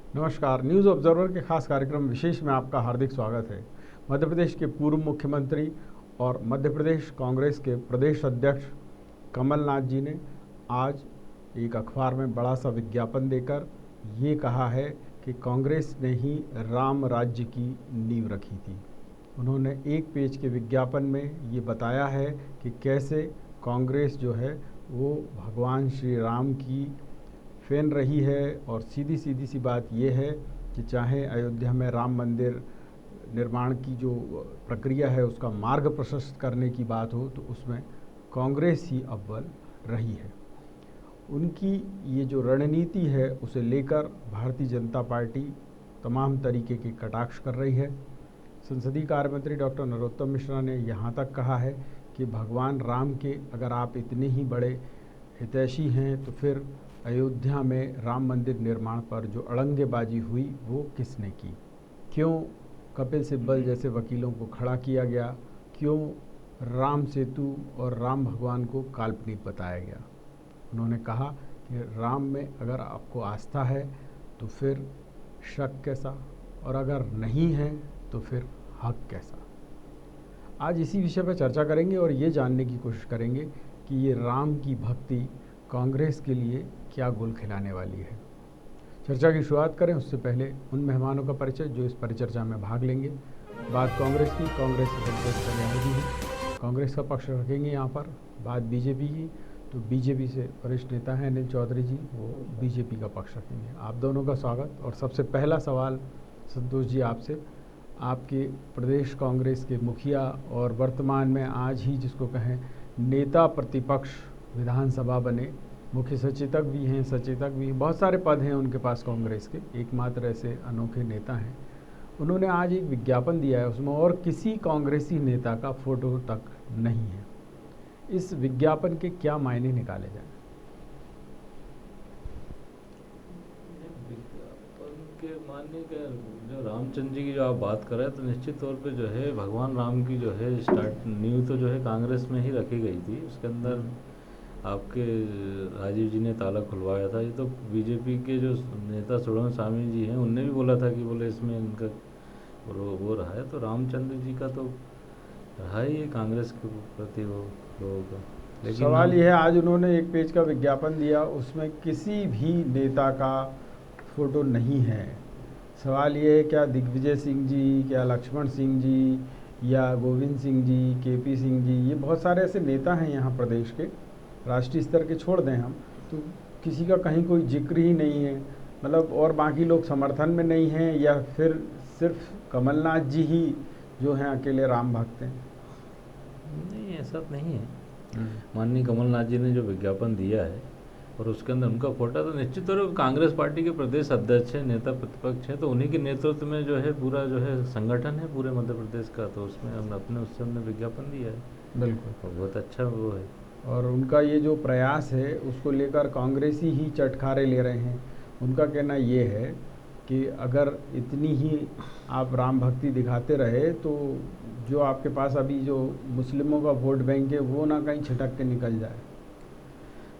नमस्कार। News observer के खास कार्यक्रम विशेष में आपका हार्दिक स्वागत है। मध्य प्रदेश के पूर्व मुख्यमंत्री और मध्य प्रदेश कांग्रेस के प्रदेश अध्यक्ष कमलनाथ जी ने आज एक अखबार में बड़ा सा विज्ञापन देकर ये कहा है कि कांग्रेस ने ही राम राज्य की नींव रखी थी। उन्होंने एक पेज के विज्ञापन में ये बताया है कि कैसे कांग्रेस जो है वो भगवान श्री राम की फैन रही है और सीधी सी बात यह है कि चाहे अयोध्या में राम मंदिर निर्माण की जो प्रक्रिया है उसका मार्ग प्रशस्त करने की बात हो तो उसमें कांग्रेस ही अव्वल रही है। उनकी ये जो रणनीति है उसे लेकर भारतीय जनता पार्टी तमाम तरीके के कटाक्ष कर रही है। संसदीय कार्य मंत्री डॉक्टर नरोत्तम मिश्रा ने यहाँ तक कहा है कि भगवान राम के अगर आप इतने ही बड़े हितैषी हैं तो फिर अयोध्या में राम मंदिर निर्माण पर जो अड़ंगेबाजी हुई वो किसने की, क्यों कपिल सिब्बल जैसे वकीलों को खड़ा किया गया, क्यों राम सेतु और राम भगवान को काल्पनिक बताया गया। उन्होंने कहा कि राम में अगर आपको आस्था है तो फिर शक कैसा, और अगर नहीं है तो फिर हक कैसा। आज इसी विषय पर चर्चा करेंगे और ये जानने की कोशिश करेंगे कि ये राम की भक्ति कांग्रेस के लिए क्या गोल खिलाने वाली है। चर्चा की शुरुआत करें उससे पहले उन मेहमानों का परिचय जो इस परिचर्चा में भाग लेंगे। बात कांग्रेस की, कांग्रेस से संतोष कल्याणी है, कांग्रेस का पक्ष रखेंगे यहाँ पर। बात बीजेपी की तो बीजेपी से वरिष्ठ नेता हैं अनिल चौधरी जी, वो बीजेपी का पक्ष रखेंगे। आप दोनों का स्वागत। और सबसे पहला सवाल संतोष जी आपसे, आपके प्रदेश कांग्रेस के मुखिया और वर्तमान में आज ही जिसको कहें नेता प्रतिपक्ष विधानसभा बने, मुख्य सचेतक भी हैं, सचेतक भी, बहुत सारे पद हैं उनके पास कांग्रेस के, एकमात्र ऐसे अनोखे नेता हैं। उन्होंने आज एक विज्ञापन दिया है, उसमें और किसी कांग्रेसी नेता का फोटो तक नहीं है। इस विज्ञापन के क्या मायने निकाले जाएं? के मानने का जो रामचंद्र जी की जो आप बात कर रहे हैं तो निश्चित तौर पे जो है भगवान राम की जो है स्टार्ट नींव तो जो है कांग्रेस में ही रखी गई थी। उसके अंदर आपके राजीव जी ने ताला खुलवाया था। ये तो बीजेपी के जो नेता सुब्रमण्यम स्वामी जी हैं उनने भी बोला था कि बोले इसमें इनका वो रहा है। तो रामचंद्र जी का तो रहा ही है कांग्रेस के प्रति वो लोगों का। लेकिन सवाल यह है, आज उन्होंने एक पेज का विज्ञापन दिया, उसमें किसी भी नेता का फोटो नहीं है। सवाल ये है, क्या दिग्विजय सिंह जी, क्या लक्ष्मण सिंह जी, या गोविंद सिंह जी, केपी सिंह जी, ये बहुत सारे ऐसे नेता हैं यहाँ प्रदेश के, राष्ट्रीय स्तर के छोड़ दें हम तो किसी का कहीं कोई जिक्र ही नहीं है। मतलब और बाकी लोग समर्थन में नहीं हैं, या फिर सिर्फ कमलनाथ जी ही जो हैं अकेले राम भक्त हैं? नहीं, ऐसा नहीं है। माननीय कमलनाथ जी ने जो विज्ञापन दिया है और उसके अंदर उनका फोटो, तो निश्चित तौर पर कांग्रेस पार्टी के प्रदेश अध्यक्ष हैं, नेता प्रतिपक्ष हैं, तो उन्हीं के नेतृत्व में जो है पूरा जो है संगठन है पूरे मध्य प्रदेश का, तो उसमें हम अपने उससे हमने विज्ञापन दिया है। बिल्कुल, बहुत अच्छा वो है। और उनका ये जो प्रयास है उसको लेकर कांग्रेसी ही चटखारे ले रहे हैं। उनका कहना ये है कि अगर इतनी ही आप राम भक्ति दिखाते रहे तो जो आपके पास अभी जो मुस्लिमों का वोट बैंक है वो ना कहीं छिटक के निकल जाए।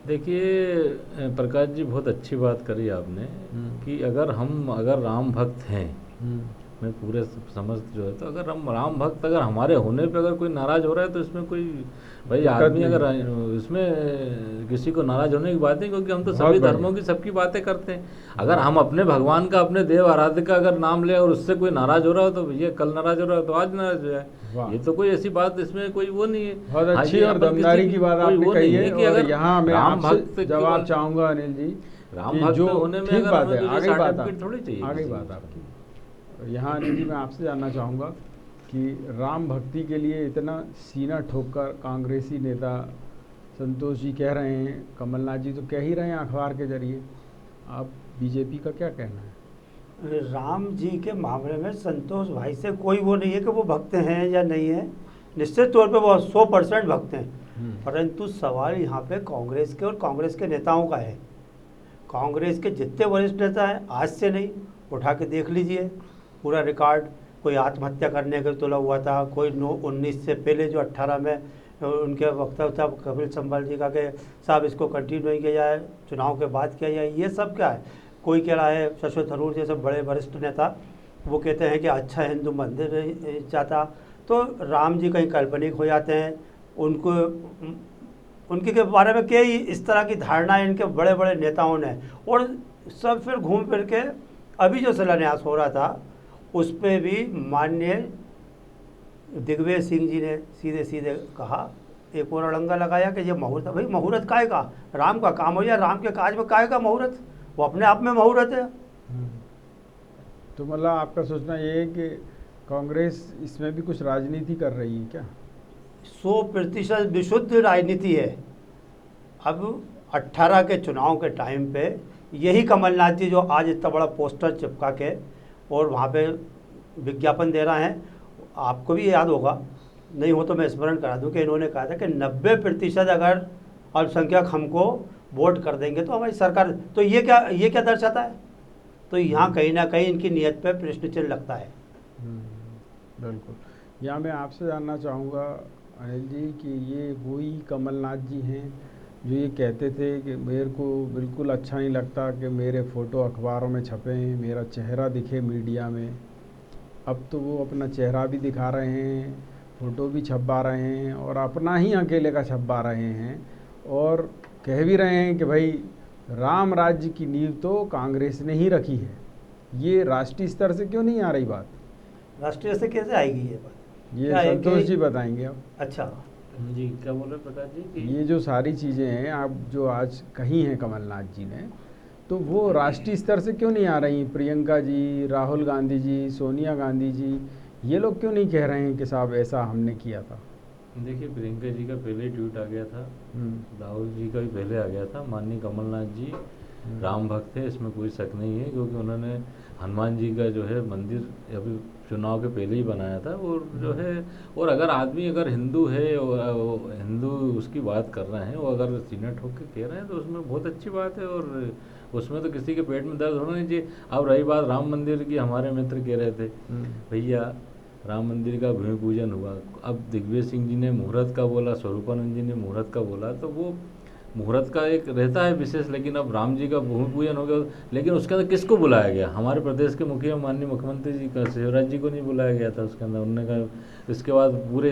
देखिए प्रकाश जी, बहुत अच्छी बात करी आपने कि अगर राम भक्त हैं, मैं पूरे समझ जो है, तो अगर हम राम भक्त अगर हमारे होने पे अगर कोई नाराज़ हो रहा है तो इसमें कोई भाई आदमी अगर इसमें किसी को नाराज़ होने की बात नहीं, क्योंकि हम तो सभी धर्मों की सबकी बातें करते हैं। अगर हम अपने भगवान का, अपने देव आराध्य का अगर नाम ले और उससे कोई नाराज़ हो रहा हो तो भैया कल नाराज़ हो रहा हो तो आज नाराज़ हो जाए। ये तो कोई ऐसी बात, इसमें कोई वो नहीं है। बहुत अच्छी और दमदारी की बात आपने कही है कि अगर यहाँ मैं आपसे जवाब चाहूँगा अनिल जी, राम भक्त होने में ठीक बात है, आगे बात थोड़ी चाहिए, आगे बात आपकी। यहाँ अनिल जी मैं आपसे जानना चाहूँगा कि राम भक्ति के लिए इतना सीना ठोककर कांग्रेसी नेता संतोष जी कह रहे हैं, कमलनाथ जी तो कह ही रहे हैं अखबार के जरिए, आप बीजेपी का क्या कहना है? राम जी के मामले में संतोष भाई से कोई वो नहीं है कि वो भक्त हैं या नहीं है। निश्चित तौर पे वो 100% भक्त हैं, परंतु सवाल यहाँ पे कांग्रेस के और कांग्रेस के नेताओं का है। कांग्रेस के जितने वरिष्ठ नेता हैं, आज से नहीं, उठा के देख लीजिए पूरा रिकॉर्ड। कोई आत्महत्या करने का तुला हुआ था, कोई 19 से पहले जो 18 में उनके वक्तव्य था कपिल सिब्बल जी का कि साहब इसको कंटिन्यू नहीं किया जाए, चुनाव के बाद किया जाए, ये सब क्या है। कोई कह रहा है, शशि थरूर जैसे बड़े वरिष्ठ नेता वो कहते हैं कि अच्छा हिंदू मंदिर जाता, तो राम जी कहीं काल्पनिक हो जाते हैं। उनको उनके के बारे में कई इस तरह की धारणाएं इनके बड़े बड़े नेताओं ने, और सब फिर घूम फिर के अभी जो शिलान्यास हो रहा था उस पर भी माननीय दिग्विजय सिंह जी ने सीधे सीधे कहा, एक और अड़ंगा लगाया कि ये मुहूर्त, भाई मुहूर्त काहे का, राम का काम हो या राम के काज में काहे का मुहूर्त, वो अपने आप में मुहूर्त है। तो मतलब आपका सोचना ये है कि कांग्रेस इसमें भी कुछ राजनीति कर रही है क्या? 100% विशुद्ध राजनीति है। अब 18 के चुनाव के टाइम पे यही कमलनाथ जी जो आज इतना बड़ा पोस्टर चिपका के और वहाँ पे विज्ञापन दे रहे हैं, आपको भी याद होगा, नहीं हो तो मैं स्मरण करा दूं कि इन्होंने कहा था कि 90% अगर अल्पसंख्यक हमको वोट कर देंगे तो हमारी सरकार, तो ये क्या दर्शाता है? तो यहाँ कहीं ना कहीं इनकी नीयत पे प्रश्न चिन्ह लगता है। बिल्कुल। यहाँ मैं आपसे जानना चाहूँगा अनिल जी कि ये वही कमलनाथ जी हैं जो ये कहते थे कि मेरे को बिल्कुल अच्छा नहीं लगता कि मेरे फ़ोटो अखबारों में छपें, मेरा चेहरा दिखे मीडिया में। अब तो वो अपना चेहरा भी दिखा रहे हैं, फ़ोटो भी छपवा रहे हैं और अपना ही अकेले का छपवा रहे हैं, और कह भी रहे हैं कि भाई राम राज्य की नींव तो कांग्रेस ने ही रखी है। ये राष्ट्रीय स्तर से क्यों नहीं आ रही बात? राष्ट्रीय से कैसे आएगी ये बात? ये संतोष जी बताएंगे अब। अच्छा जी, क्या बोल रहे प्रकाश जी कि ये जो सारी चीज़ें हैं आप जो आज कही हैं कमलनाथ जी ने, तो वो राष्ट्रीय स्तर से क्यों नहीं आ रही? प्रियंका जी, राहुल गांधी जी, सोनिया गांधी जी, ये लोग क्यों नहीं कह रहे हैं कि साहब ऐसा हमने किया था? देखिए, प्रियंका जी का पहले ट्वीट आ गया था, राहुल जी का भी पहले आ गया था। माननीय कमलनाथ जी राम भक्त है, इसमें कोई शक नहीं है, क्योंकि उन्होंने हनुमान जी का जो है मंदिर अभी चुनाव के पहले ही बनाया था। और जो है, और अगर आदमी अगर हिंदू है और हिंदू उसकी बात कर रहे हैं, वो अगर सीनेट होकर कह रहे हैं तो उसमें बहुत अच्छी बात है, और उसमें तो किसी के पेट में दर्द होना नहीं चाहिए। अब रही बात राम मंदिर की, हमारे मित्र कह रहे थे भैया राम मंदिर का भूमि पूजन हुआ, अब दिग्विजय सिंह जी ने मुहूर्त का बोला, स्वरूपानंद जी ने मुहूर्त का बोला, तो वो मुहूर्त का एक रहता है विशेष, लेकिन अब राम जी का भूमि पूजन हो गया, लेकिन उसके अंदर किसको बुलाया गया? हमारे प्रदेश के मुखिया माननीय मुख्यमंत्री जी का, शिवराज जी को नहीं बुलाया गया था उसके अंदर। उन्होंने कहा इसके बाद पूरे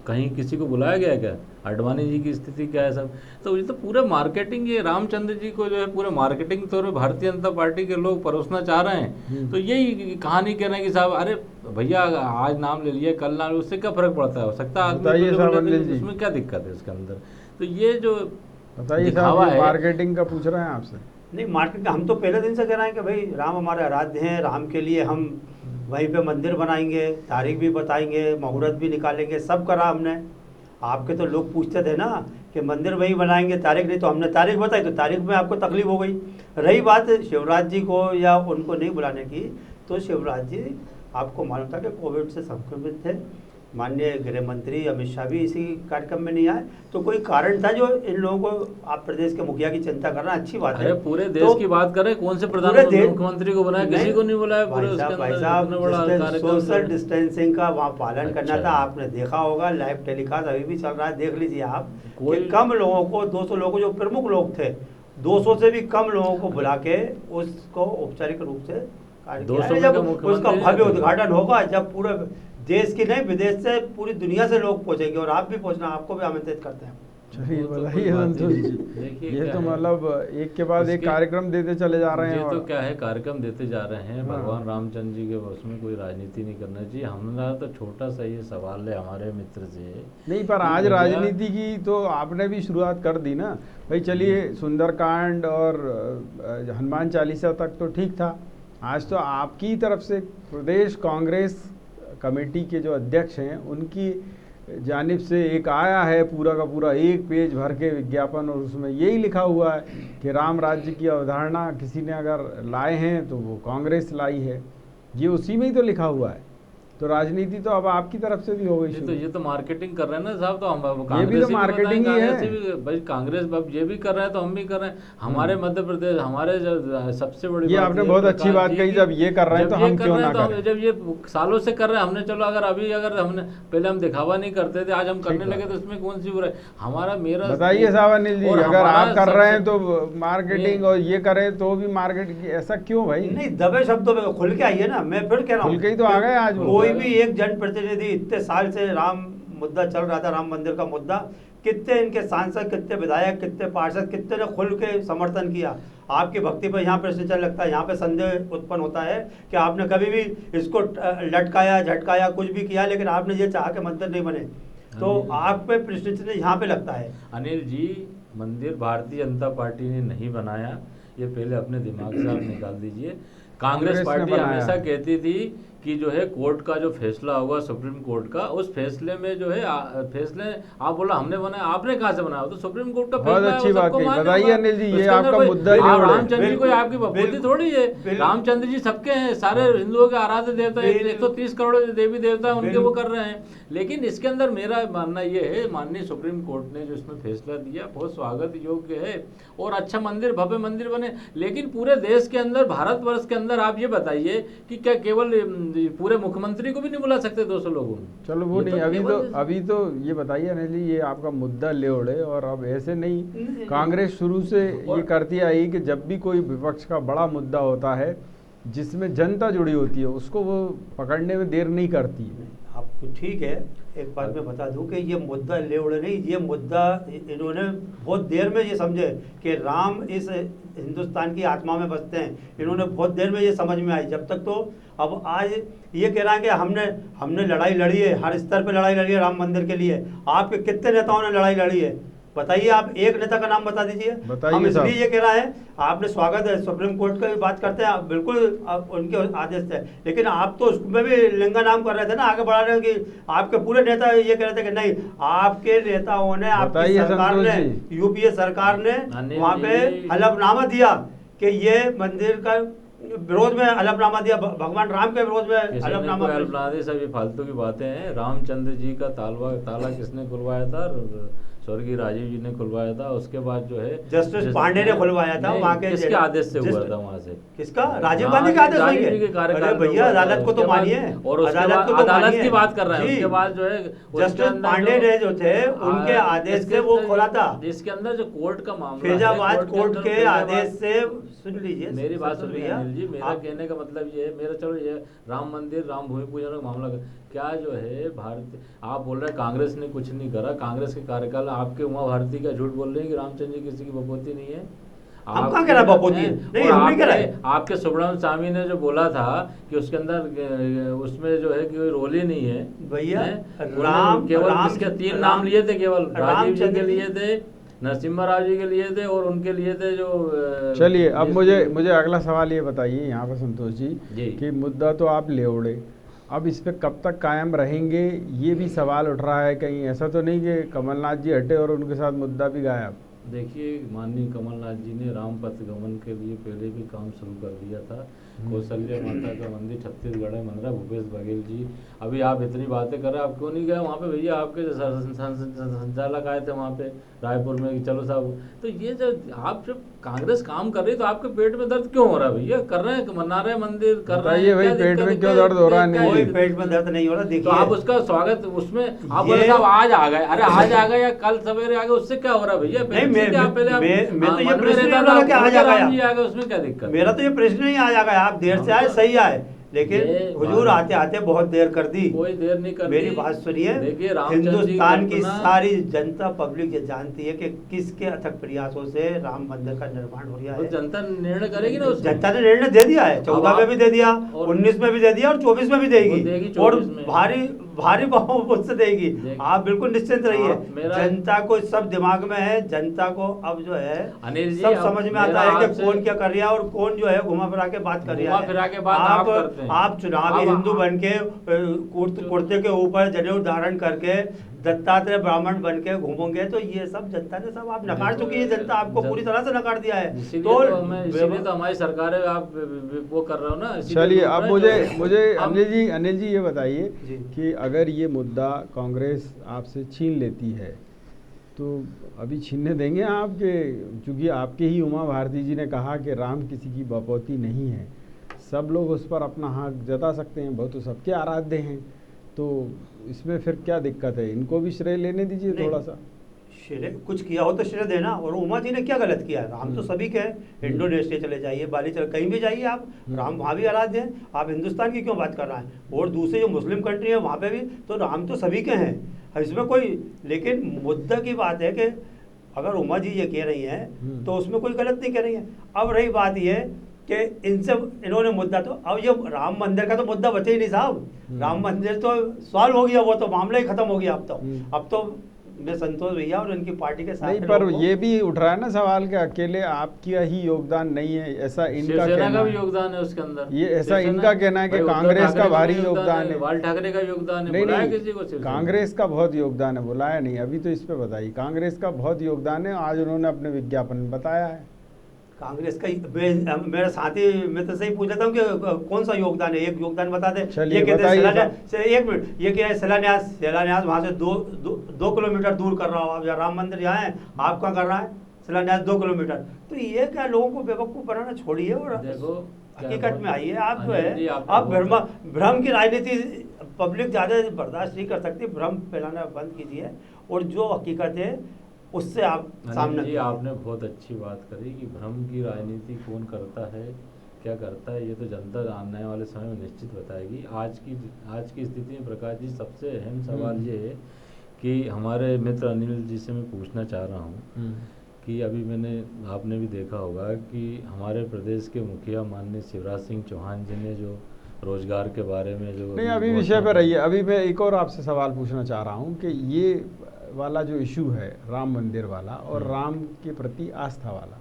कहीं किसी को बुलाया गया क्या? आडवाणी जी की स्थिति क्या है सब? तो ये तो पूरे मार्केटिंग, ये रामचंद्र जी को जो है पूरे मार्केटिंग तौर पर भारतीय जनता पार्टी के लोग परोसना चाह रहे हैं। तो यही कहानी कह रहे हैं कि साहब अरे भैया आज नाम ले लिया, कल नाम, उससे क्या फर्क पड़ता है? हो सकता है आदमी, उसमें क्या दिक्कत है उसके अंदर? तो ये जो बताइए साहब, मार्केटिंग का पूछ रहे हैं आपसे। नहीं, मार्केटिंग हम तो पहले दिन से कह रहे हैं कि भाई राम हमारे आराध्य हैं, राम के लिए हम वहीं पे मंदिर बनाएंगे, तारीख भी बताएंगे, मुहूर्त भी निकालेंगे, सब करा हमने। आपके तो लोग पूछते थे ना कि मंदिर वहीं बनाएंगे, तारीख नहीं, तो हमने तारीख बताई, तो तारीख में आपको तकलीफ हो गई। रही बात शिवराज जी को या उनको नहीं बुलाने की, तो शिवराज जी आपको मालूम था कि कोविड से संक्रमित थे, माननीय गृह मंत्री अमित शाह भी इसी कार्यक्रम में नहीं आए, तो कोई कारण था जो इन लोगों को, आप प्रदेश के मुखिया की चिंता करना अच्छी बात है। पूरे देश की बात कर रहे हैं, कौन से प्रधानमंत्री मुख्यमंत्री को बुलाया? किसी को नहीं बुलाया। भाई साहब सोशल डिस्टेंसिंग का वहाँ पालन करना था, आपने देखा होगा, लाइव टेलीकास्ट अभी भी चल रहा है, देख लीजिए आप। कम लोगों को, 200 लोगों को, जो प्रमुख लोग थे, 200 से भी कम लोगों को बुला के उसको औपचारिक रूप से जब उसका भव्य उद्घाटन होगा, जब पूरे देश की नहीं विदेश से पूरी दुनिया से लोग पहुंचेंगे, और आप भी पहुंचना, आपको भी आमंत्रित करते हैं। चलिए बताइए संतोष जी, ये तो मतलब एक के बाद एक कार्यक्रम देते चले जा रहे हैं। ये तो क्या है, कार्यक्रम देते जा रहे हैं। भगवान रामचंद्र जी के उसमें कोई राजनीति नहीं करना चाहिए। हमारा तो छोटा सा ये सवाल है हमारे मित्र से। नहीं, पर आज राजनीति की तो आपने भी शुरुआत कर दी ना भाई। चलिए, सुंदरकांड और हनुमान चालीसा तक तो ठीक था, आज तो आपकी तरफ से प्रदेश कांग्रेस कमेटी के जो अध्यक्ष हैं उनकी जानिब से एक आया है पूरा का पूरा 1 पेज भर के विज्ञापन, और उसमें यही लिखा हुआ है कि राम राज्य की अवधारणा किसी ने अगर लाए हैं तो वो कांग्रेस लाई है। ये उसी में ही तो लिखा हुआ है। तो राजनीति तो अब आपकी तरफ से भी हो गई शुरू। ये तो मार्केटिंग कर रहे हैं ना साहब, तो हम ये भी तो कांग्रेस मार्केटिंग ही है भाई, कांग्रेस अब ये भी कर रहे हैं तो हम भी कर रहे हैं। हमारे मध्य प्रदेश, हमारे जो सबसे बड़ी ये बात आपने है बहुत अच्छी बात कही, जब ये कर रहे हैं तो हम क्यों ना करें। जब ये सालों से कर रहे हैं हमने, चलो अगर अभी अगर हमने पहले हम दिखावा नहीं करते थे, आज हम करने लगे तो इसमें कौन सी बुराई। हमारा मेरा बताइए साहब अनिल जी, अगर आप कर रहे हैं तो मार्केटिंग और ये करें तो भी मार्केट, ऐसा क्यों भाई? नहीं, दबे शब्दों में खुल के आइए ना, मैं फिर कह रहा हूँ खुल के ही तो आ गए आज वो। कोई भी एक जनप्रतिनिधि, इतने साल से राम मुद्दा चल रहा था, राम मंदिर का मुद्दा, कितने इनके सांसद, कितने विधायक, कितने पार्षद, कितने ने खुल के समर्थन किया। आपकी भक्ति पर यहाँ प्रश्न चल लगता है, यहाँ पे संदेह उत्पन्न होता है कि आपने कभी भी इसको लटकाया, झटकाया, कुछ भी किया, लेकिन आपने ये चाहा कि मंदिर नहीं बने, तो आप पे प्रश्न चिन्ह यहाँ पे लगता है। अनिल जी, मंदिर भारतीय जनता पार्टी ने नहीं बनाया, ये पहले अपने दिमाग से आप निकाल दीजिए। कांग्रेस पार्टी हमेशा कहती थी कि जो है कोर्ट का जो फैसला होगा, सुप्रीम कोर्ट का, उस फैसले में जो है फैसले आप बोला हमने बनाया, आपने कहाँ से बनाया? तो सुप्रीम कोर्ट का बहुत अच्छी बात कही। बताइए अनिल जी, ये आपका मुद्दा रामचंद्र जी कोई आपकी बपोती थोड़ी है, रामचंद्र जी सबके हैं, सारे हिंदुओं के आराध्य देवता, 130 करोड़ देवी देवता उनके वो कर रहे हैं। लेकिन इसके अंदर मेरा मानना ये है, माननीय सुप्रीम कोर्ट ने जो इसमें फैसला दिया बहुत स्वागत योग्य है और अच्छा मंदिर, भव्य मंदिर बने। लेकिन पूरे देश के अंदर, भारतवर्ष के अंदर आप ये बताइए कि क्या केवल पूरे मुख्यमंत्री को भी नहीं बुला सकते 200 लोगों में? चलो वो नहीं, अभी तो ये बताइए अनिल जी, ये आपका मुद्दा ले उड़े और अब ऐसे नहीं, कांग्रेस शुरू से ये करती आई कि जब भी कोई विपक्ष का बड़ा मुद्दा होता है जिसमें जनता जुड़ी होती है, उसको वो पकड़ने में देर नहीं करती है। आपको ठीक है, एक बात मैं बता दूं कि ये मुद्दा ले उड़े नहीं, ये मुद्दा इन्होंने बहुत देर में ये समझे कि राम इस हिंदुस्तान की आत्मा में बसते हैं, इन्होंने बहुत देर में ये समझ में आई। जब तक तो अब आज ये कह रहा है कि हमने लड़ाई लड़ी है, हर स्तर पे लड़ाई लड़ी है राम मंदिर के लिए। आपके कितने नेताओं ने लड़ाई लड़ी है? बताइए, आप एक नेता का नाम बता दीजिए। हम इसलिए ये कह रहे हैं, आपने स्वागत है, सुप्रीम कोर्ट की बात करते हैं, बिल्कुल उनके आदेश थे, लेकिन आप तो उसमें भी लिंगा नाम कर रहे थे ना, आगे बढ़ा रहे कि आपके पूरे नेता ये कह रहे थे कि नहीं, आपके नेताओं ने, आपकी सरकार ने, यूपीए सरकार ने वहाँ पे हलफनामा दिया कि ये मंदिर का विरोध में हलफनामा दिया, भगवान राम के विरोध में हलफनामा। सब ये फालतू की बातें हैं। रामचंद्र जी का ताला किसने खुलवाया था? स्वर्गीय राजीव जी ने खुलवाया था। उसके बाद जो है जस्टिस पांडे ने खुलवाया था, वहाँ के किसके आदेश से हुआ था? वहाँ से किसका? राजीव गांधी के आदेश होंगे। अरे भैया, अदालत को तो मानिए, और अदालत की बात कर रहे हैं। उसके बाद जो है जस्टिस पांडे ने जो थे उनके आदेश से वो खोला था, जिसके अंदर जो कोर्ट का मामला, फैजाबाद कोर्ट के आदेश से। सुन लीजिए मेरी बात, सुन लीजिए अनिल जी, मेरा कहने का मतलब ये है, मेरा चलो ये राम मंदिर, राम भूमि पूजन का मामला क्या जो है भारत, आप बोल रहे हैं कांग्रेस ने कुछ नहीं करा, कांग्रेस के कार्यकाल, आपके उमा भारती का झूठ बोल रहे हैं कि रामचंद्र जी किसी की बपोती नहीं है। हम कहाँ कह रहे बपोती है? नहीं, हम नहीं कह रहे। आपके सुब्रमण्यम स्वामी ने जो बोला था कि उसके अंदर उसमें जो है कि कोई रोल ही नहीं है भैया। केवल किसके 3 नाम लिए थे, केवल राजीव जी के लिए थे, नरसिम्हा राव जी के लिए थे और उनके लिए थे जो। चलिए, अब मुझे अगला सवाल ये बताइए यहाँ पर संतोष जी कि मुद्दा तो आप ले उड़े, अब इस पे कब तक कायम रहेंगे, ये भी सवाल उठ रहा है। कहीं ऐसा तो नहीं कि कमलनाथ जी हटे और उनके साथ मुद्दा भी गायब? देखिए, माननीय कमलनाथ जी ने राम पथ गमन के लिए पहले भी काम शुरू कर दिया था। कौशल्या माता का मंदिर छत्तीसगढ़ में बन रहा है, भूपेश बघेल जी। अभी आप इतनी बातें कर रहे हैं, आप क्यों नहीं गए वहाँ पे? भैया, आपके संचालक आए थे वहाँ पे रायपुर में, चलो साहब। तो ये जब आप जब कांग्रेस काम कर रही है तो आपके पेट में दर्द क्यों हो रहा है भैया? कर रहे हैं, मना रहे मंदिर, कर रहे हैं, भाई पेट में क्यों दर्द हो रहा है? कोई पेट में दर्द नहीं हो रहा। देखिए, तो आप उसका स्वागत, उसमें आप बोले साहब आज आ गए, अरे आज आ गए या कल सवेरे आ गए, उससे क्या हो रहा है भैया? मैं तो ये प्रश्न नहीं आ गया, उसमें क्या दिक्कत? मेरा तो ये प्रश्न नहीं आ गया, आप देर से आए, सही आए, लेकिन हुजूर आते आते बहुत देर कर दी। कोई देर नहीं कर। मेरी बात सुनिए, हिंदुस्तान की सारी जनता पब्लिक ये जानती है कि किसके अथक प्रयासों से राम मंदिर का निर्माण हो रहा है। जनता निर्णय करेगी ना, जनता ने निर्णय दे दिया है, 14 में भी दे दिया, 19 में भी दे दिया और 24 में भी देगी, और भारी बहुमत से देगी। आप बिल्कुल निश्चिंत रहिए, जनता को सब दिमाग में है, जनता को अब जो है सब समझ में आता है कि कौन क्या कर रहा है और कौन जो है घुमा फिरा के बात कर रहा है। आप चुनावी हिंदू बन के कुर्ते के ऊपर जनेऊ धारण करके दत्तात्रेय ब्राह्मण बन के घूमोगे तो ये सब जनता ने सब आप नकार चुकी है, जनता आपको पूरी तरह से नकार दिया है। इसीलिए तो हमारी सरकारें आप वो कर रहे हो ना। चलिए अब मुझे अनिल जी ये बताइए कि अगर ये मुद्दा कांग्रेस आपसे छीन लेती है तो अभी छीनने देंगे आपके, चूँकि आपके ही उमा भारती जी ने कहा कि राम किसी की बपौती नहीं है, सब लोग उस पर अपना हक जता सकते हैं, बहुत तो सबके आराध्य हैं, तो इसमें फिर क्या दिक्कत है? इनको भी श्रेय लेने दीजिए थोड़ा सा। श्रेय कुछ किया हो तो श्रेय देना। और उमा जी ने क्या गलत किया है? राम तो सभी के हैं, इंडोनेशिया चले जाइए, बाली चले, कहीं भी जाइए आप, राम वहाँ भी आराध्य हैं। आप हिंदुस्तान की क्यों बात कर रहे हैं? और दूसरे जो मुस्लिम कंट्री है वहाँ पे भी तो राम तो सभी के हैं, इसमें कोई, लेकिन मुद्दा की बात है कि अगर उमा जी ये कह रही हैं तो उसमें कोई गलत नहीं कह रही है। अब रही बात ये कि इनसे इन्होंने मुद्दा, तो अब ये राम मंदिर का तो मुद्दा बचे ही नहीं साहब। राम मंदिर तो सॉल्व हो गया, वो तो मामला ही खत्म हो गया। अब तो मैं संतोष भैया और उनकी पार्टी के साथ नहीं, पर ये भी उठ रहा है ना सवाल कि अकेले आपका ही योगदान नहीं है, ऐसा इनका कहना का भी योगदान है उसके अंदर। ये ऐसा इनका कहना है कि कांग्रेस का भारी योगदान है, बाल ठाकरे का योगदान है। नहीं किसी को कांग्रेस का बहुत योगदान है, बुलाया नहीं अभी, तो इस पे बताइए। कांग्रेस का बहुत योगदान है, आज उन्होंने अपने विज्ञापन में बताया है। कांग्रेस का मेरा साथी मित्र से ही पूछ लेता हूँ कि कौन सा योगदान है, एक योगदान बता दे। ये कहते हैं एक मिनट, ये क्या है, शिलान्यास वहाँ से दो किलोमीटर दूर कर रहा हो आप, राम मंदिर यहाँ है, आप कहाँ कर रहा है शिलान्यास 2 किलोमीटर। तो ये क्या, लोगों को बेवकूफ़ बनाना छोड़िए और हकीकत में आइए। आप जो है आप भ्रम की राजनीति पब्लिक ज़्यादा बर्दाश्त नहीं कर सकती, भ्रम फैलाना बंद कीजिए और जो हकीकत है उससे आप सामने। जी आपने बहुत अच्छी बात करी कि भ्रम की राजनीति कौन करता है, क्या करता है, ये तो जनता आने वाले समय में निश्चित बताएगी। आज की स्थिति में प्रकाश जी सबसे अहम सवाल ये है कि हमारे मित्र अनिल जी से मैं पूछना चाह रहा हूँ कि अभी आपने भी देखा होगा कि हमारे प्रदेश के मुखिया माननीय शिवराज सिंह चौहान जी ने जो रोजगार के बारे में जो नहीं, अभी विषय पर रहिए, अभी मैं एक और आपसे सवाल पूछना चाह रहा हूँ कि ये वाला जो इशू है राम मंदिर वाला और राम के प्रति आस्था वाला,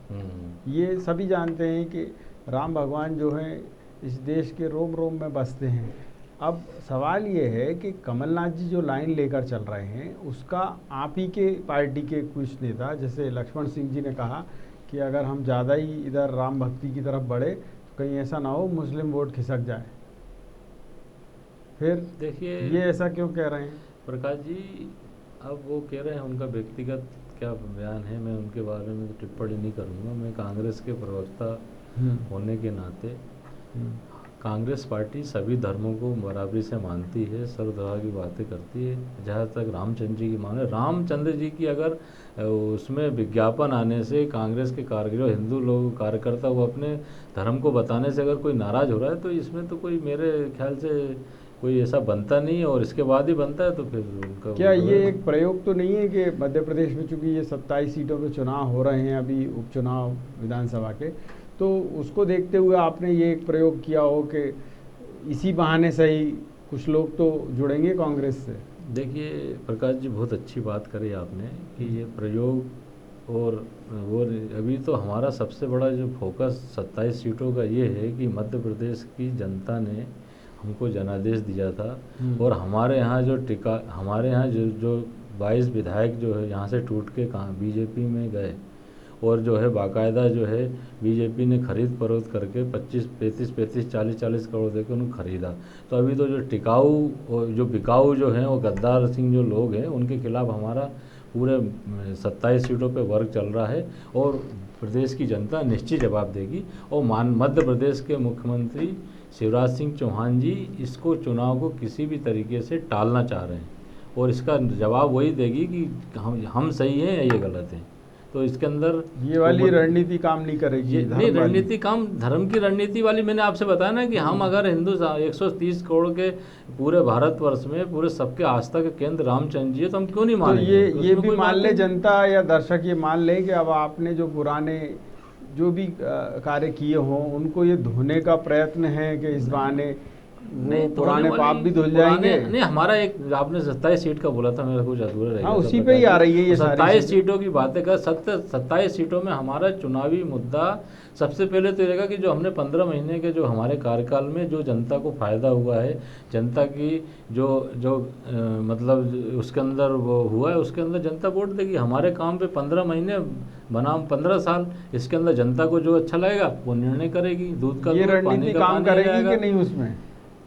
ये सभी जानते हैं कि राम भगवान जो हैं इस देश के रोम रोम में बसते हैं। अब सवाल ये है कि कमलनाथ जी जो लाइन लेकर चल रहे हैं उसका आप ही के पार्टी के कुछ नेता जैसे लक्ष्मण सिंह जी ने कहा कि अगर हम ज़्यादा ही इधर राम भक्ति की तरफ बढ़े तो कहीं ऐसा ना हो मुस्लिम वोट खिसक जाए। फिर देखिए ये ऐसा क्यों कह रहे हैं प्रकाश जी? अब वो कह रहे हैं, उनका व्यक्तिगत क्या बयान है, मैं उनके बारे में टिप्पणी नहीं करूँगा। मैं कांग्रेस के प्रवक्ता होने के नाते कांग्रेस पार्टी सभी धर्मों को बराबरी से मानती है, सर्व तरह की बातें करती है। जहाँ तक रामचंद्र जी की माने, रामचंद्र जी की अगर उसमें विज्ञापन आने से कांग्रेस के कार्यकर्ता, हिंदू लोग कार्यकर्ता, वो अपने धर्म को बताने से अगर कोई नाराज़ हो रहा है तो इसमें तो कोई मेरे ख्याल से कोई ऐसा बनता नहीं है, और इसके बाद ही बनता है तो फिर उनका क्या ये एक प्रयोग तो नहीं है कि मध्य प्रदेश में चूंकि ये 27 सीटों पे चुनाव हो रहे हैं अभी, उपचुनाव विधानसभा के, तो उसको देखते हुए आपने ये एक प्रयोग किया हो कि इसी बहाने से ही कुछ लोग तो जुड़ेंगे कांग्रेस से? देखिए प्रकाश जी बहुत अच्छी बात करी आपने कि ये प्रयोग, और वो अभी तो हमारा सबसे बड़ा जो फोकस 27 सीटों का ये है कि मध्य प्रदेश की जनता ने हमको जनादेश दिया था और हमारे यहाँ जो 22 विधायक जो है यहाँ से टूट के बीजेपी में गए, और जो है बाकायदा जो है बीजेपी ने खरीद फरोख्त करके 40 करोड़ देकर उन्हें खरीदा। तो अभी तो जो बिकाऊ जो हैं वो गद्दार सिंह जो लोग हैं उनके खिलाफ हमारा पूरे 27 सीटों पे वर्क चल रहा है, और प्रदेश की जनता निश्चित जवाब देगी। और मध्य प्रदेश के मुख्यमंत्री शिवराज सिंह चौहान जी इसको चुनाव को किसी भी तरीके से टालना चाह रहे हैं, और इसका जवाब वही देगी कि हम सही हैं या ये गलत हैं। तो इसके अंदर ये वाली रणनीति काम नहीं करेगी। नहीं, रणनीति काम, धर्म की रणनीति वाली मैंने आपसे बताया ना कि हम अगर हिंदू 130 करोड़ के पूरे भारतवर्ष में पूरे सबके आस्था के केंद्र रामचंद्र जी है तो हम क्यों नहीं मानेंगे? तो ये भी मान ले जनता या दर्शक ये मान ले कि अब आपने जो पुराने जो भी कार्य किए हों उनको ये धोने का प्रयत्न है कि इस बहाने वो पुराने पाप भी धुल जाएंगे। नहीं, हमारा एक आपने 27 सीट का बोला था, मेरा कुछ अधूरा रह गया। हाँ, उसी पे ही आ रही है ये सारी 27 सीटों की बातें कर। 27 सीटों में हमारा चुनावी मुद्दा सबसे पहले तो रहेगा कि जो हमने 15 महीने के जो हमारे कार्यकाल में जो जनता को फायदा हुआ है, जनता की जो जो मतलब उसके अंदर वो हुआ है, उसके अंदर जनता वोट देगी। हमारे काम पे 15 महीने बनाम 15 साल, इसके अंदर जनता को जो अच्छा लगेगा वो निर्णय करेगी। दूध का ये दूध, पानी रणनीति का काम पानी करेगी रहेगा। कि नहीं उसमें?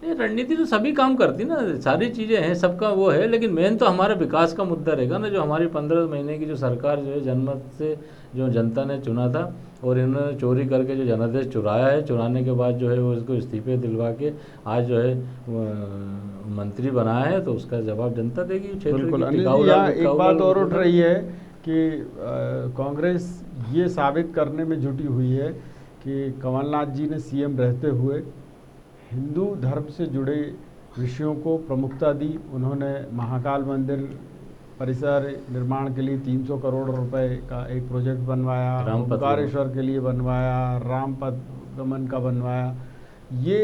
ये रणनीति तो सभी काम करती ना, सारी चीज़ें हैं, सबका वो है, लेकिन मेन तो हमारा विकास का मुद्दा रहेगा ना। जो हमारी 15 महीने की जो सरकार जो है जनमत से जो जनता ने चुना था, और इन्होंने चोरी करके जो जनादेश चुराया है, चुराने के बाद जो है वो उसको इस्तीफे दिलवा के आज जो है मंत्री बनाया है, तो उसका जवाब जनता देगी। बिल्कुल अनिल जी, यहाँ एक बात और उठ रही है कि कांग्रेस ये साबित करने में जुटी हुई है कि कमलनाथ जी ने सीएम रहते हुए हिंदू धर्म से जुड़े विषयों को प्रमुखता दी। उन्होंने महाकाल मंदिर परिसर निर्माण के लिए 300 करोड़ रुपए का एक प्रोजेक्ट बनवाया, ओंकारेश्वर के लिए बनवाया, राम पथ गमन का बनवाया। ये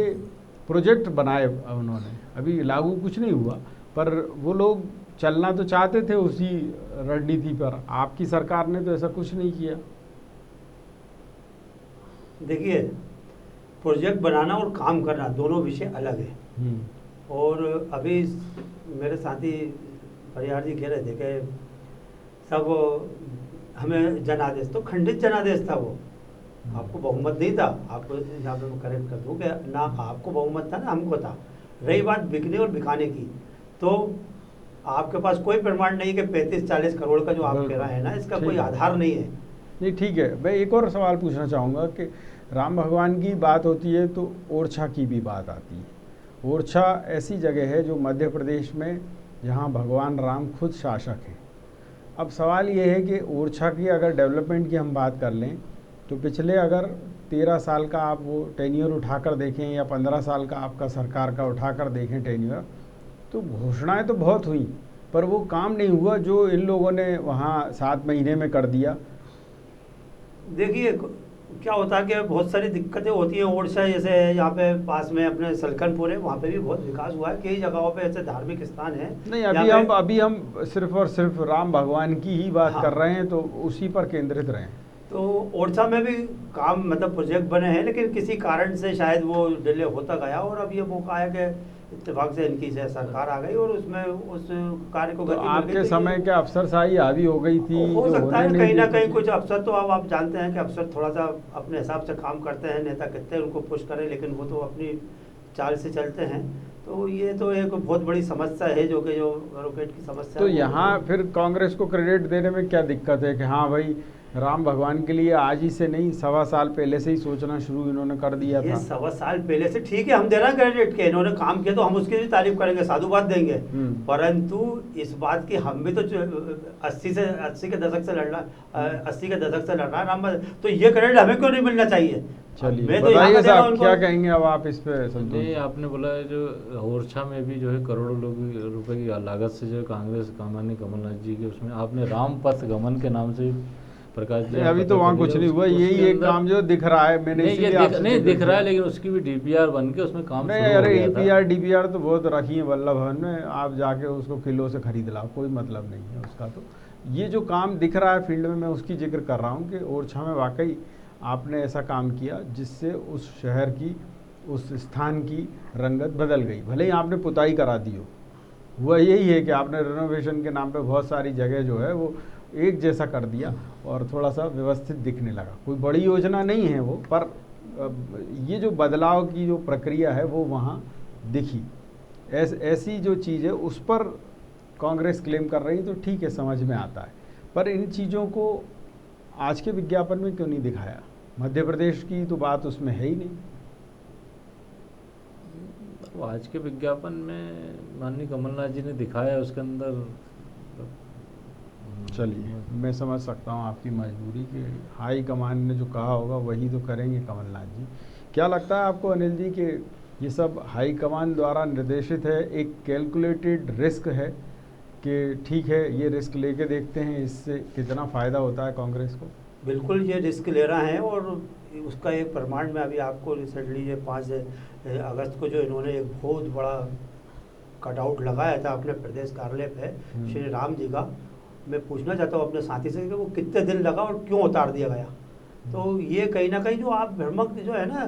प्रोजेक्ट बनाए उन्होंने, अभी लागू कुछ नहीं हुआ, पर वो लोग चलना तो चाहते थे उसी रणनीति पर। आपकी सरकार ने तो ऐसा कुछ नहीं किया। देखिए, प्रोजेक्ट बनाना और काम करना दोनों विषय अलग है। और अभी मेरे साथी परिहार जी कह रहे थे कि सब हमें जनादेश, तो खंडित जनादेश था वो, आपको बहुमत नहीं था। आपको यहाँ पे मैं करेक्ट कर दूँ कि ना आपको बहुमत था ना हमको था। रही बात बिकने और बिकाने की, तो आपके पास कोई प्रमाण नहीं कि 35-40 करोड़ का जो आप कह रहे हैं ना, इसका कोई आधार नहीं है। नहीं, ठीक है। मैं एक और सवाल पूछना चाहूँगा कि राम भगवान की बात होती है तो ओरछा की भी बात आती है। ओरछा ऐसी जगह है जो मध्य प्रदेश में, जहाँ भगवान राम खुद शासक हैं। अब सवाल ये है कि ओरछा की अगर डेवलपमेंट की हम बात कर लें तो पिछले अगर 13 साल का आप वो टेन्योर उठाकर देखें या 15 साल का आपका सरकार का उठाकर देखें टेन्योर, तो घोषणाएं तो बहुत हुई पर वो काम नहीं हुआ जो इन लोगों ने वहाँ 7 महीने में कर दिया। देखिए क्या होता है कि बहुत सारी दिक्कतें होती हैं। ओडिशा जैसे यहाँ पे पास में अपने सलकनपुर है, वहाँ पे भी बहुत विकास हुआ है। कई जगहों पे ऐसे धार्मिक स्थान है। नहीं, अभी हम सिर्फ और सिर्फ राम भगवान की ही बात कर रहे हैं, तो उसी पर केंद्रित रहें। तो ओडिशा में भी काम मतलब प्रोजेक्ट बने हैं, लेकिन किसी कारण से शायद वो डिले होता गया, और अब ये मौका है कि इत्तेफाक से इनकी से सरकार आ गई और उसमें उस कार्य को तो आपके समय के अफसरशाही हावी हो गई थी। हो सकता है कहीं ना कहीं कुछ अफसर, तो अब आप जानते हैं कि अफसर थोड़ा सा अपने हिसाब से काम करते हैं, नेता कितने उनको पुश करें, लेकिन वो तो अपनी चाल से चलते हैं। तो ये तो एक बहुत बड़ी समस्या है जो एडवोकेट की समस्या। तो यहाँ फिर कांग्रेस को क्रेडिट देने में क्या दिक्कत है कि हाँ भाई राम भगवान के लिए आज ही से नहीं, 1.25 साल पहले से ही सोचना शुरू इन्होंने कर दिया था। 1.25 साल पहले से ठीक है, हम दे रहे हैं क्रेडिट के, इन्होंने काम किया तो हम उसकी भी तारीफ करेंगे, साधुवाद देंगे। परंतु इस बात की हम भी तो 80 के दशक से लड़ रहा है राम, तो ये क्रेडिट हमें क्यों नहीं मिलना चाहिए? चलिए बताइए साहब, क्या कहेंगे अब आप इस पे? नहीं, आपने बोला जो ओरछा में भी जो है करोड़ों रुपए की लागत से जो कांग्रेस माननीय कमलनाथ जी के उसमें आपने राम पथ गमन के नाम से प्रकाश जी, अभी तो वहाँ कुछ नहीं हुआ। यही एक काम जो दिख रहा है, मैंने नहीं दिख रहा है, लेकिन उसकी भी डीपीआर बन के उसमें काम नहीं। अरे डीपीआर तो बहुत रखी है वल्लभ भवन में, आप जाके उसको किलो से खरीद लाओ, कोई मतलब नहीं है उसका। तो ये जो काम दिख रहा है फील्ड में, मैं उसकी जिक्र कर रहा हूँ कि ओरछा में वाकई आपने ऐसा काम किया जिससे उस शहर की, उस स्थान की रंगत बदल गई। भले ही आपने पुताई करा दी हो, हुआ यही है कि आपने रिनोवेशन के नाम पे बहुत सारी जगह जो है वो एक जैसा कर दिया और थोड़ा सा व्यवस्थित दिखने लगा। कोई बड़ी योजना नहीं है वो, पर ये जो बदलाव की जो प्रक्रिया है वो वहाँ दिखी। ऐसी जो चीज़ है उस पर कांग्रेस क्लेम कर रही, तो ठीक है, समझ में आता है। पर इन चीज़ों को आज के विज्ञापन में क्यों नहीं दिखाया? मध्य प्रदेश की तो बात उसमें है ही नहीं। तो आज के विज्ञापन में माननीय कमलनाथ जी ने दिखाया, उसके अंदर चलिए मैं समझ सकता हूँ आपकी मजबूरी कि हाई कमान ने जो कहा होगा वही तो करेंगे कमलनाथ जी। क्या लगता है आपको अनिल जी कि ये सब हाई कमान द्वारा निर्देशित है, एक कैलकुलेटेड रिस्क है कि ठीक है ये रिस्क लेके देखते हैं इससे कितना फ़ायदा होता है कांग्रेस को? बिल्कुल ये रिस्क ले रहा है, और उसका एक प्रमाण में अभी आपको रिसेंटली ये 5 अगस्त को जो इन्होंने एक बहुत बड़ा कटआउट लगाया था अपने प्रदेश कार्यालय पे श्री राम जी का, मैं पूछना चाहता हूँ अपने साथी से कि वो कितने दिन लगा और क्यों उतार दिया गया। तो ये कहीं ना कहीं जो आप भ्रमक जो है ना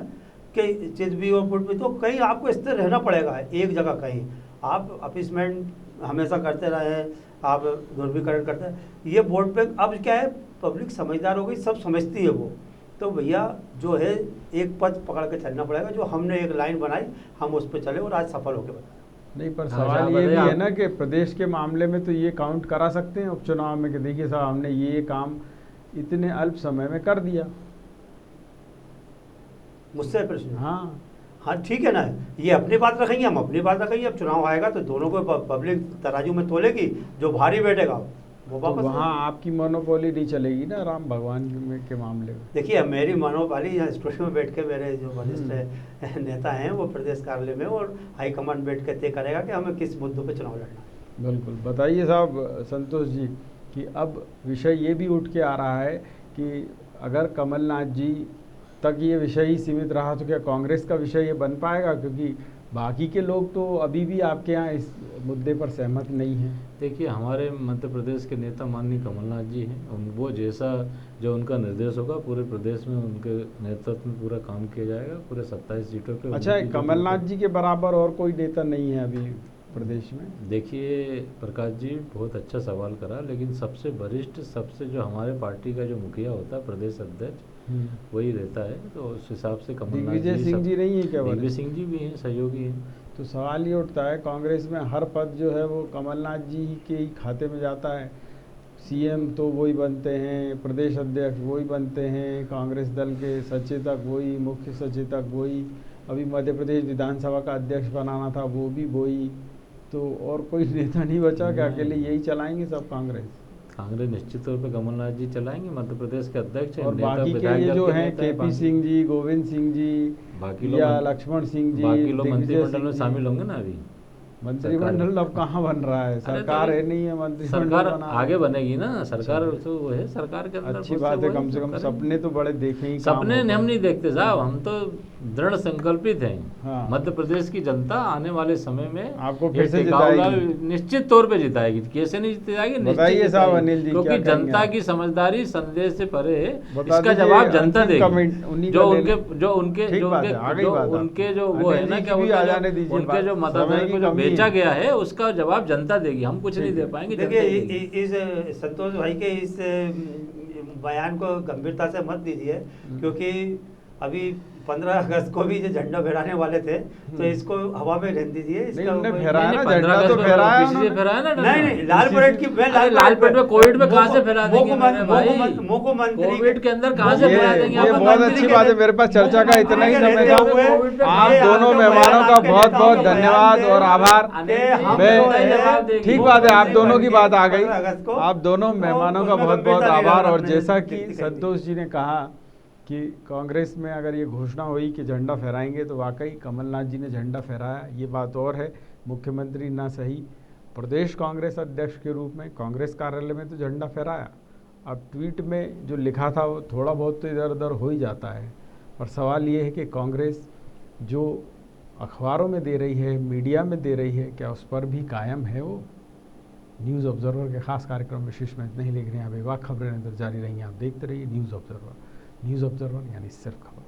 कि चिदबी और फुट में, तो कहीं आपको स्थिर रहना पड़ेगा एक जगह कहीं। आप अपीसमेंट हमेशा करते रहे, आप ध्रुवीकरण करते हैं, ये बोर्ड पे अब क्या है, पब्लिक समझदार हो गई, सब समझती है वो। तो भैया जो है एक पथ पकड़ के चलना पड़ेगा, जो हमने एक लाइन बनाई हम उस पर चले और आज सफल होकर बताए। नहीं, पर सवाल ये भी है ना कि प्रदेश के मामले में तो ये काउंट करा सकते हैं उपचुनाव में कि देखिए साहब हमने ये काम इतने अल्प समय में कर दिया। मुझसे प्रश्न? हाँ हाँ ठीक है ना, ये अपनी बात रखेंगे, हम अपनी बात रखेंगे। अब चुनाव आएगा तो दोनों को पब्लिक तराजू में तोलेगी, जो भारी बैठेगा वो वापस। तो वहाँ आपकी मोनोपोली नहीं चलेगी ना राम भगवान के मामले में। देखिए मेरी मोनोपोली यहाँ स्टूडियो में बैठ के मेरे जो वरिष्ठ नेता हैं वो प्रदेश कार्यालय में और हाईकमान बैठ के तय करेगा कि हमें किस मुद्दों पे चुनाव लड़ना है। बिल्कुल। बताइए साहब संतोष जी कि अब विषय ये भी उठ के आ रहा है कि अगर कमलनाथ जी तक ये विषय ही सीमित रहा तो क्या कांग्रेस का विषय ये बन पाएगा, क्योंकि बाकी के लोग तो अभी भी आपके यहाँ इस मुद्दे पर सहमत नहीं हैं। देखिए हमारे मध्य प्रदेश के नेता माननीय कमलनाथ जी हैं, वो जैसा जो उनका निर्देश होगा पूरे प्रदेश में उनके नेतृत्व में पूरा काम किया जाएगा, पूरे 27 सीटों पे। अच्छा, कमलनाथ जी के बराबर और कोई नेता नहीं है अभी प्रदेश में? देखिए प्रकाश जी बहुत अच्छा सवाल करा, लेकिन सबसे वरिष्ठ, सबसे जो हमारे पार्टी का जो मुखिया होता है प्रदेश अध्यक्ष वही रहता है, तो उस हिसाब से कमलनाथ दिग्विजय सिंह जी नहीं है क्या? दिग्विजय सिंह जी भी हैं, सहयोगी हैं। तो सवाल ये उठता है कांग्रेस में हर पद जो है वो कमलनाथ जी के ही खाते में जाता है। सीएम तो वही बनते हैं, प्रदेश अध्यक्ष वही बनते हैं, कांग्रेस दल के सचेतक वही, मुख्य सचेतक वही, अभी मध्य प्रदेश विधानसभा का अध्यक्ष बनाना था वो भी वही। तो और कोई नेता नहीं बचा कि अकेले यही चलाएंगे सब कांग्रेस? कांग्रेस निश्चित तौर पे कमलनाथ जी चलाएंगे, मध्य प्रदेश के अध्यक्ष हैं। और बाकी के ये जो हैं केपी सिंह जी, गोविंद सिंह जी, बाकी लोग, या लक्ष्मण सिंह जी, बाकी लोग मंत्रिमंडल में शामिल होंगे ना। अभी मंत्रिमंडल अब कहाँ बन रहा है? सरकार है नहीं है, मंत्रिमंडल सरकार बना आगे बनेगी ना। सरकार तो वो है, सरकार के अंदर अच्छी बात है, कम से कम सपने तो बड़े देखे ही। सपने हम नहीं देखते साहब, हम तो दृढ़ संकल्पित हैं। हाँ। मध्य प्रदेश की जनता आने वाले समय में आपको फिर से जिताएगी, निश्चित तौर पे जिताएगी। कैसे नहीं जिताएगी? बताइए साहब अनिल जी, क्योंकि जनता की समझदारी संदेश से परे है, इसका जवाब जनता देगी। जो उनके जो वो है ना, क्या उनके जो मतदाताओं को जो बेचा गया है उसका जवाब जनता देगी, हम कुछ नहीं दे पाएंगे। देखिए इस संतोष भाई के इस बयान को गंभीरता से मत दीजिए, क्योंकि अभी 15 अगस्त को भी जो झंडा फहराने वाले थे, तो इसको हवा में रहने दीजिए। इसका फहराया ना झंडा, तो फहराया ना। नहीं, लाल परेड की लाल परेड में कोविड में कहाँ से फहरा देंगे? मुख्यमंत्री कोविड के अंदर कहाँ से फहरा देंगे? ये बहुत अच्छी बात है। मेरे पास चर्चा का इतना ही समय था। आप दोनों मेहमानों का बहुत बहुत धन्यवाद और आभार। मैं ठीक बात है, आप दोनों की बात आ गई। आप दोनों मेहमानों का बहुत बहुत आभार। और जैसा कि संतोष जी ने कहा कि कांग्रेस में अगर ये घोषणा हुई कि झंडा फहराएंगे, तो वाकई कमलनाथ जी ने झंडा फहराया, ये बात और है। मुख्यमंत्री ना सही, प्रदेश कांग्रेस अध्यक्ष के रूप में कांग्रेस कार्यालय में तो झंडा फहराया। अब ट्वीट में जो लिखा था वो थोड़ा बहुत तो इधर उधर हो ही जाता है, पर सवाल ये है कि कांग्रेस जो अखबारों में दे रही है, मीडिया में दे रही है, क्या उस पर भी कायम है वो? न्यूज़ ऑब्जर्वर के खास कार्यक्रम विशेष में इतना ही, लेकिन यहाँ बेबाक खबरें अंदर जारी रही हैं। आप देखते रहिए न्यूज़ ऑब्जर्वर। न्यूज़ ऑब्जर्वर यानी सिर्फ खबर।